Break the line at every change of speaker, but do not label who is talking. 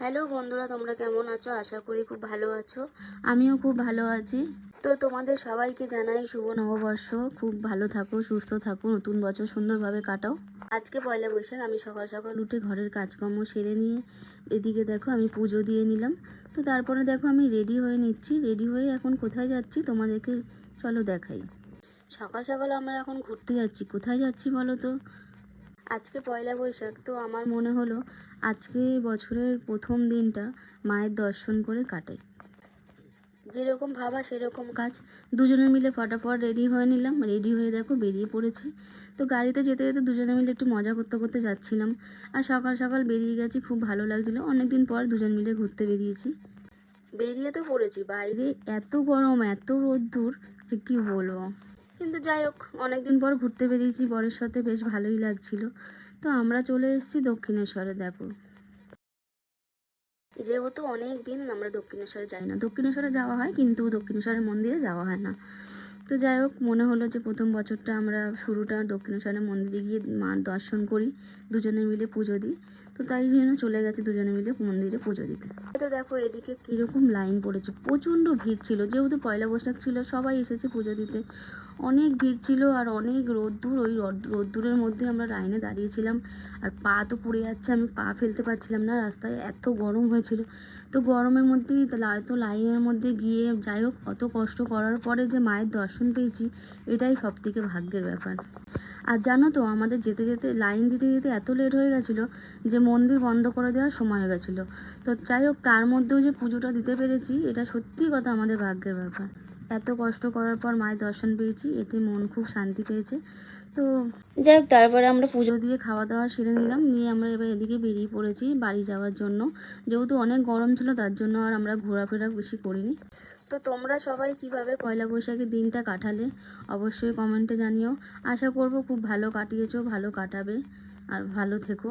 Hello বন্ধুরা, তোমরা কেমন আছো? আশা করি খুব ভালো আছো। আমিও খুব ভালো আছি। তো তোমাদের সবাইকে জানাই শুভ নববর্ষ। খুব ভালো থাকো, সুস্থ থাকো, নতুন বছর সুন্দরভাবে কাটাও। আজকে পয়লা বৈশাখ। আমি সকাল সকাল উঠে ঘরের কাজকর্ম সেরে নিয়ে এদিকে দেখো আমি পুজো দিয়ে নিলাম। তো তারপরে দেখো আমি রেডি হয়ে নিচ্ছি। রেডি হয়ে এখন কোথায় যাচ্ছি তোমাদেরকে চলো দেখাই। সকাল সকাল আমরা এখন ঘুরতে যাচ্ছি। কোথায় যাচ্ছি বলো তো? আজকে পয়লা বৈশাখ, তো আমার মনে হলো আজকে বছরের প্রথম দিনটা মায়ের দর্শন করে কাটাই। যেরকম ভাবা সেরকম কাজ। দুজনে মিলে ফটাফট রেডি হয়ে নিলাম। রেডি হয়ে দেখো বেরিয়ে পড়েছি। তো গাড়িতে যেতে যেতে দুজনে মিলে একটু মজা করতে করতে যাচ্ছিলাম। আর সকাল সকাল বেরিয়ে গেছি, খুব ভালো লাগছিলো। অনেকদিন পর দুজন মিলে ঘুরতে বেরিয়েছি। বেরিয়ে তো পড়েছি, বাইরে এত গরম এত রোদ্দুর যে কি বলবো। কিন্তু যাই হোক, অনেকদিন পর ঘুরতে বেরিয়েছি বরের সাথে, বেশ ভালোই লাগছিল। তো আমরা চলে এসেছি দক্ষিণেশ্বরে। দেখো, যেহেতু অনেক দিন আমরা দক্ষিণেশ্বরে যাই না। দক্ষিণেশ্বরে যাওয়া হয় কিন্তু দক্ষিণেশ্বরের মন্দিরে যাওয়া হয় না। তো যাই হোক, মনে হলো যে প্রথম বছরটা আমরা শুরুটা দক্ষিণেশ্বরের মন্দিরে গিয়ে মার দর্শন করি, দুজনে মিলে পুজো দিই। তো তাই জন্য চলে গেছি দুজনে মিলে মন্দিরে পুজো দিতে। তো দেখো এদিকে কীরকম লাইন পড়েছে, প্রচণ্ড ভিড় ছিল। যেহেতু পয়লা বৈশাখ ছিল, সবাই এসেছে পুজো দিতে। অনেক ভিড় ছিল আর অনেক রোদ্দুর। ওই রোদ্দুরের মধ্যে আমরা লাইনে দাঁড়িয়েছিলাম। আর পা তো পুড়ে যাচ্ছে, আমি পা ফেলতে পারছিলাম না রাস্তায়, এত গরম হয়েছিল। তো গরমের মধ্যেই তো লাইনের মধ্যে গিয়ে যাই হোক, অত কষ্ট করার পরে যে মায়ের দর্শন পেয়েছি, এটাই সবথেকে ভাগ্যের ব্যাপার। আর জানো তো, আমাদের যেতে যেতে লাইন দিতে দিতে এত লেট হয়ে গেছিলো যে মন্দির বন্ধ করে দেওয়ার সময় হয়ে গেছিলো। তো যাই হোক, তার মধ্যেও যে পুজোটা দিতে পেরেছি, এটা সত্যি কথা আমাদের ভাগ্যের ব্যাপার। এত কষ্ট করার পর মায়ের দর্শন পেয়েছি, এতে মন খুব শান্তি পেয়েছে। তো যাই হোক, তারপরে আমরা পুজো দিয়ে খাওয়া দাওয়া সেরে নিলাম। নিয়ে আমরা এবার এদিকে বেরিয়ে পড়েছি বাড়ি যাওয়ার জন্য। যেহেতু অনেক গরম ছিল, তার জন্য আর আমরা ঘোরাফেরা বেশি করিনি। তো তোমরা সবাই কিভাবে পয়লা বৈশাখের দিনটা কাটালে অবশ্যই কমেন্টে জানিও। আশা করব খুব ভালো কাটিয়েছো, ভালো কাটাবে আর ভালো থেকো।